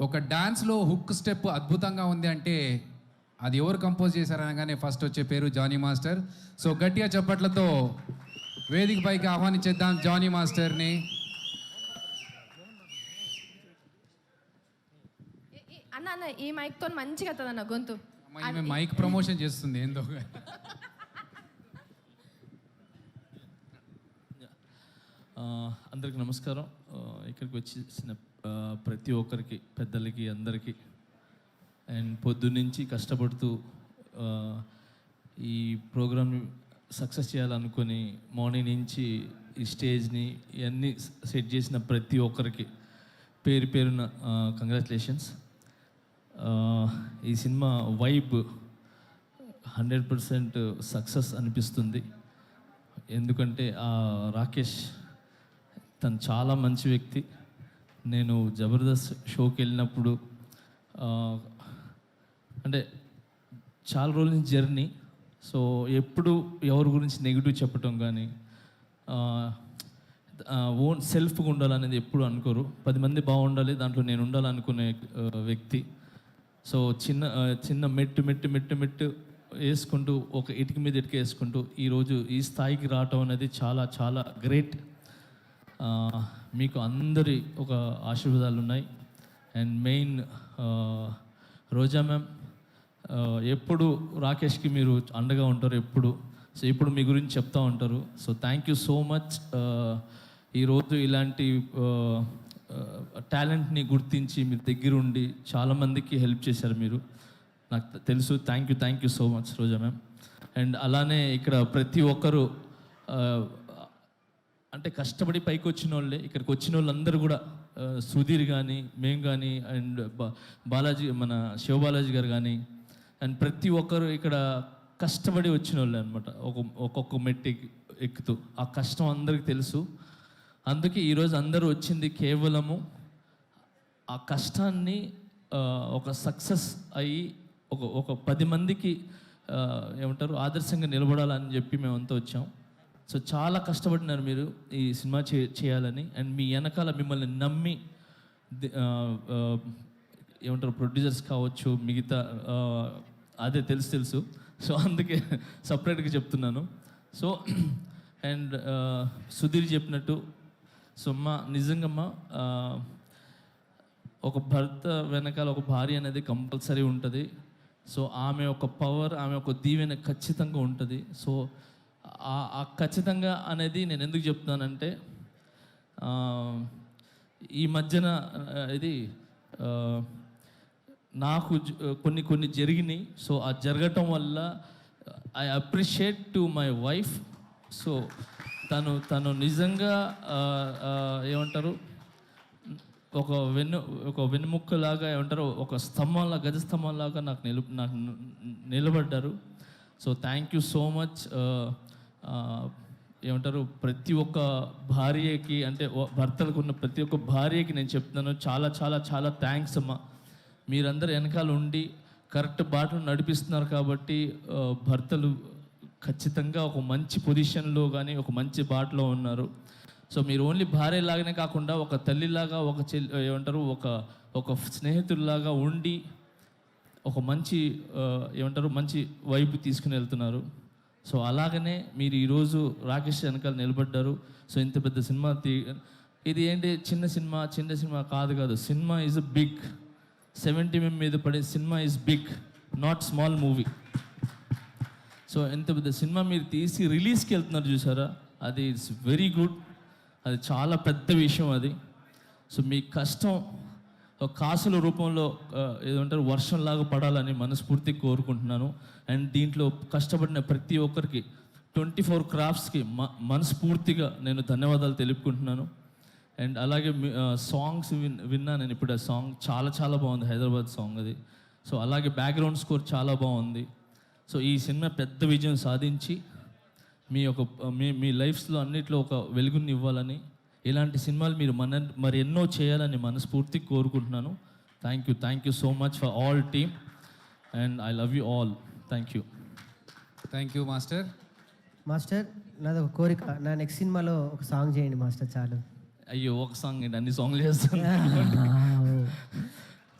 ఒక డాన్స్లో hook step అద్భుతంగా ఉంది అంటే అది ఎవరు కంపోజ్ చేశారనగానే ఫస్ట్ వచ్చే పేరు జానీ మాస్టర్. సో గట్టిగా చప్పట్లతో వేదిక పైకి ఆహ్వానించేద్దాం జానీ మాస్టర్ని. అన్న అన్న ఈ మైక్తో మంచిగా అవుతుంది అన్న గొంతు. మైక్ ప్రమోషన్ చేస్తుంది ఏందో. అందరికి నమస్కారం. ఇక్కడికి వచ్చేసిన ప్రతి ఒక్కరికి, పెద్దలకి, అందరికీ, అండ్ పొద్దున్నుంచి కష్టపడుతూ ఈ ప్రోగ్రామ్ సక్సెస్ చేయాలనుకొని మార్నింగ్ నుంచి ఈ స్టేజ్ని ఇవన్నీ సెట్ చేసిన ప్రతి ఒక్కరికి పేరు పేరున కంగ్రాచులేషన్స్. ఈ సినిమా వైబ్ 100% సక్సెస్ అనిపిస్తుంది. ఎందుకంటే రాకేష్ తను చాలా మంచి వ్యక్తి. నేను జబర్దస్త్ షోకి వెళ్ళినప్పుడు అంటే చాలా రోజుల నుంచి జర్నీ. సో ఎప్పుడు ఎవరి గురించి నెగిటివ్ చెప్పటం కానీ ఓన్ సెల్ఫ్గా ఉండాలనేది ఎప్పుడు అనుకోరు. 10 మంది బాగుండాలి, దాంట్లో నేను ఉండాలనుకునే వ్యక్తి. సో చిన్న మెట్టు వేసుకుంటూ ఒక ఇటుక మీద ఇటుక వేసుకుంటూ ఈరోజు ఈ స్థాయికి రావటం అనేది చాలా చాలా గ్రేట్. మీకు అందరి ఒక ఆశీర్వాదాలు ఉన్నాయి. అండ్ మెయిన్ రోజా మ్యామ్, ఎప్పుడు రాకేష్కి మీరు అండగా ఉంటారు ఎప్పుడు. సో ఇప్పుడు మీ గురించి చెప్తూ ఉంటారు. So thank you so much. ఈరోజు ఇలాంటి టాలెంట్ని గుర్తించి మీరు దగ్గరుండి చాలామందికి హెల్ప్ చేశారు మీరు, నాకు తెలుసు. Thank you so much Roja ma'am. And అలానే ఇక్కడ ప్రతి ఒక్కరు అంటే కష్టపడి పైకి వచ్చిన వాళ్ళే. ఇక్కడికి వచ్చిన వాళ్ళందరూ కూడా సుధీర్ కానీ, మేము కానీ, అండ్ బాలాజీ, మన శివబాలాజీ గారు కానీ, అండ్ ప్రతి ఒక్కరు ఇక్కడ కష్టపడి వచ్చిన వాళ్ళే అనమాట. ఒక్కొక్క మెట్టి ఎక్కుతూ ఆ కష్టం అందరికీ తెలుసు. అందుకే ఈరోజు అందరూ వచ్చింది కేవలము ఆ కష్టాన్ని ఒక సక్సెస్ అయ్యి ఒక 10 మందికి ఏమంటారు ఆదర్శంగా నిలబడాలని చెప్పి మేమంతా వచ్చాం. సో చాలా కష్టపడినారు మీరు ఈ సినిమా చేయాలని. అండ్ మీ వెనకాల మిమ్మల్ని నమ్మి ఏమంటారు ప్రొడ్యూసర్స్ కావచ్చు, మిగతా అదే తెలుసు. సో అందుకే సపరేట్గా చెప్తున్నాను. సో అండ్ సుధీర్ చెప్పినట్టు, సో నిజంగా ఒక భర్త వెనకాల ఒక భార్య అనేది కంపల్సరీ ఉంటుంది. సో ఆమె ఒక పవర్, ఆమె ఒక దీవెన ఖచ్చితంగా ఉంటుంది. సో ఆ ఖచ్చితంగా అనేది నేను ఎందుకు చెప్తున్నానంటే, ఈ మధ్యన ఇది నాకు కొన్ని జరిగినాయి. సో ఆ జరగటం వల్ల I appreciate to my wife. So తను నిజంగా ఏమంటారు ఒక వెన్నుముక్కలాగా, ఏమంటారు ఒక స్తంభంలాగా, గజస్తంభంలాగా నాకు నిలబడ్డారు. So thank you so much. ఏమంటారు ప్రతి ఒక్క భార్యకి, అంటే భర్తలకు ఉన్న ప్రతి ఒక్క భార్యకి నేను చెప్తున్నాను చాలా చాలా చాలా థ్యాంక్స్ అమ్మా. మీరందరూ వెనకాల ఉండి కరెక్ట్ బాటలు నడిపిస్తున్నారు కాబట్టి భర్తలు ఖచ్చితంగా ఒక మంచి పొజిషన్లో కానీ ఒక మంచి బాటలో ఉన్నారు. సో మీరు ఓన్లీ భార్యలాగానే కాకుండా ఒక తల్లిలాగా, ఒక ఏమంటారు ఒక స్నేహితుల్లాగా ఉండి ఒక మంచి ఏమంటారు మంచి వైపు తీసుకుని వెళ్తున్నారు. సో అలాగనే మీరు ఈరోజు రాకేష్ వెనకాల నిలబడ్డారు. సో ఇంత పెద్ద సినిమా ఇది ఏంటి చిన్న సినిమా కాదు. Cinema is big. 70 mm మీద పడే cinema is big, not small movie. So ఎంత పెద్ద సినిమా మీరు తీసి రిలీజ్కి వెళ్తున్నారు చూసారా, అది ఇట్స్ వెరీ గుడ్. అది చాలా పెద్ద విషయం అది. సో మీ కష్టం ఒక కాసుల రూపంలో ఏదంటారు వర్షంలాగా పడాలని మనస్ఫూర్తిగా కోరుకుంటున్నాను. అండ్ దీంట్లో కష్టపడిన ప్రతి ఒక్కరికి 24 క్రాఫ్ట్స్కి మనస్ఫూర్తిగా నేను ధన్యవాదాలు తెలుపుకుంటున్నాను. అండ్ అలాగే సాంగ్స్ విన్నా నేను ఇప్పుడు. ఆ సాంగ్ చాలా చాలా బాగుంది, హైదరాబాద్ సాంగ్ అది. సో అలాగే బ్యాక్గ్రౌండ్ స్కోర్ చాలా బాగుంది. సో ఈ సినిమా పెద్ద విజయం సాధించి మీ లైఫ్స్లో అన్నిట్లో ఒక వెలుగుని ఇవ్వాలని, ఇలాంటి సినిమాలు మీరు మరి ఎన్నో చేయాలని మనస్ఫూర్తిగా కోరుకుంటున్నాను. Thank you so much for all team and I love you all. Thank you master. నాది ఒక కోరిక, నా నెక్స్ట్ సినిమాలో ఒక సాంగ్ చేయండి మాస్టర్ చాలు. అయ్యో ఒక సాంగ్ ఏంటి, అన్ని సాంగ్లు చేస్తాను.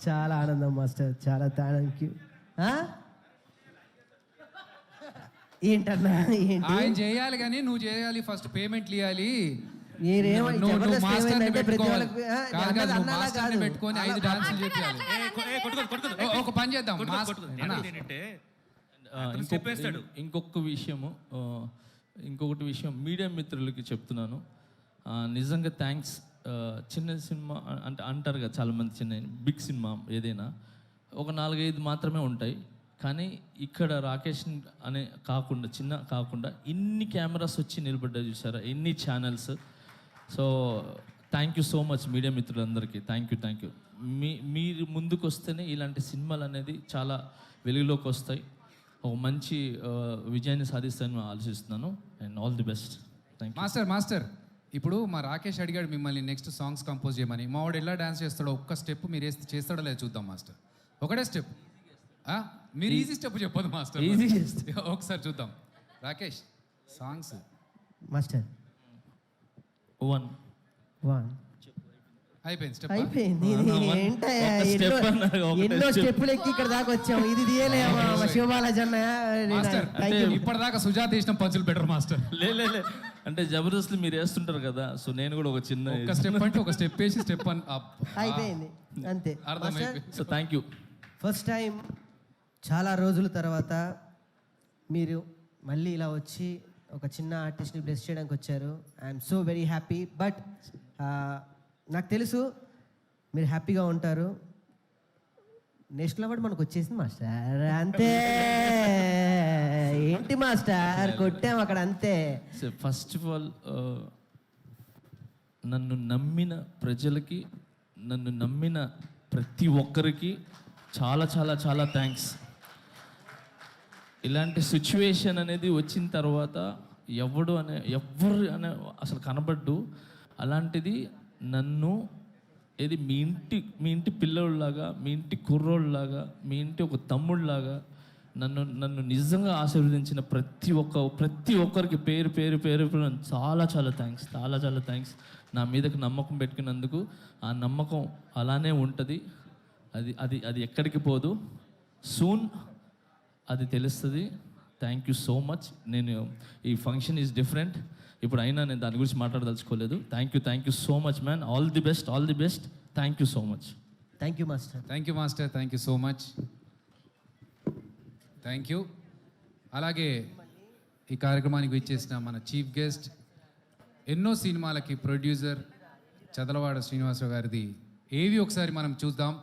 చాలా ఆనందం మాస్టర్, చాలా థ్యాంక్ యూ. ఏంటన్నా ఏంటి ఆయన చేయాలి కానీ నువ్వు చేయాలి, ఫస్ట్ పేమెంట్లు ఇవ్వాలి. మీరేమో నువ్వు జబర్దస్త్ మాస్టర్ని ఏమైందంటే ప్రతి పెట్టుకోవాలి. వాళ్ళకి కాదు కాదు, నువ్వు అన్నలా మాస్టర్ని కాదు. పెట్టుకొని 5 డాన్సులు చేయాలి. ఒక పని చేద్దాం, ఇంకొక విషయము, ఇంకొకటి విషయం మీడియా మిత్రులకి చెప్తున్నాను. నిజంగా థ్యాంక్స్. చిన్న సినిమా అంటే అంటారు కదా చాలామంది, చిన్న బిగ్ సినిమా ఏదైనా ఒక 4-5 మాత్రమే ఉంటాయి. కానీ ఇక్కడ రాకేష్ అనే కాకుండా, చిన్న కాకుండా ఇన్ని కెమెరాస్ వచ్చి నిలబడ్డా చూసారా, ఎన్ని channels. So thank you so much media మిత్రులందరికీ. Thank you. మీరు ముందుకు వస్తేనే ఇలాంటి సినిమాలు అనేది చాలా వెలుగులోకి వస్తాయి, ఒక మంచి విజయాన్ని సాధిస్తానని ఆలోచిస్తున్నాను. And all the best. Thank you. Master ఇప్పుడు మా రాకేష్ అడిగాడు మిమ్మల్ని నెక్స్ట్ సాంగ్స్ కంపోజ్ చేయమని. మా వాడు ఎలా డాన్స్ చేస్తాడో ఒక్క స్టెప్ మీరు వేస్తే చేస్తాడో లేదు చూద్దాం మాస్టర్. ఒకటే స్టెప్, మీరు ఈజీ స్టెప్ చెప్పదు మాస్టర్, ఈజీ ఒకసారి చూద్దాం. రాకేష్ సాంగ్స్ మాస్టర్ 1 అయిపోయింది స్టెప్. అయిపోయింది. ఇది ఏంటయ్యా, ఎన్నో స్టెప్పులు ఎక్కి ఇక్కడ దాకా వచ్చాము, ఇది తీయలేమా శివబాలాజీ మాస్టర్ ఇప్పటిదాకా సుజాత ఇష్టం పంచులు బెటర్ మాస్టర్. లే అంటే జబర్దస్త్ మీరు వేస్తుంటారు కదా, సో నేను కూడా ఒక చిన్న ఒక స్టెప్ అంటే ఒక స్టెప్ వేసి స్టెప్ అయిపోయింది అంతే. అర్థమైపోయింది. So thank you. First time చాలా రోజుల తర్వాత మీరు మళ్ళీ ఇలా వచ్చి ఒక చిన్న ఆర్టిస్ట్ని బ్లెస్ చేయడానికి వచ్చారు. I'm so very happy. But నాకు తెలుసు మీరు హ్యాపీగా ఉంటారు. నేషనల్ అవార్డు మనకు వచ్చేసింది మాస్టర్, అంతే. ఏంటి మాస్టర్ కొట్టాం అక్కడ, అంతే. ఫస్ట్ ఆఫ్ ఆల్ నన్ను నమ్మిన ప్రజలకి, నన్ను నమ్మిన ప్రతి ఒక్కరికి చాలా చాలా చాలా థ్యాంక్స్. ఇలాంటి సిచ్యువేషన్ అనేది వచ్చిన తర్వాత ఎవరు అనే అసలు కనబడ్డు. అలాంటిది నన్ను ఏది మీ ఇంటి పిల్లోళ్ళలాగా, మీ ఇంటి కుర్రోళ్ళలాగా, మీ ఇంటి ఒక తమ్ముళ్ళలాగా నన్ను నిజంగా ఆశీర్వదించిన ప్రతి ఒక్కరికి పేరు పేరు పేరు చాలా చాలా థ్యాంక్స్. నా మీదకి నమ్మకం పెట్టుకున్నందుకు. ఆ నమ్మకం అలానే ఉంటుంది, అది ఎక్కడికి పోదు. సూన్ అది తెలుస్తుంది. Thank you so much. నేను ఈ ఫంక్షన్ ఈజ్ డిఫరెంట్ ఇప్పుడు, అయినా నేను దాని గురించి మాట్లాడదలుచుకోలేదు. Thank you so much man. All the best. Thank you so much. Thank you master. Thank you so much. Thank you. అలాగే ఈ కార్యక్రమానికి విచ్చేసిన మన చీఫ్ గెస్ట్, ఎన్నో సినిమాలకి ప్రొడ్యూసర్ చదలవాడ శ్రీనివాసరావు గారిది ఏవి ఒకసారి మనం చూద్దాం.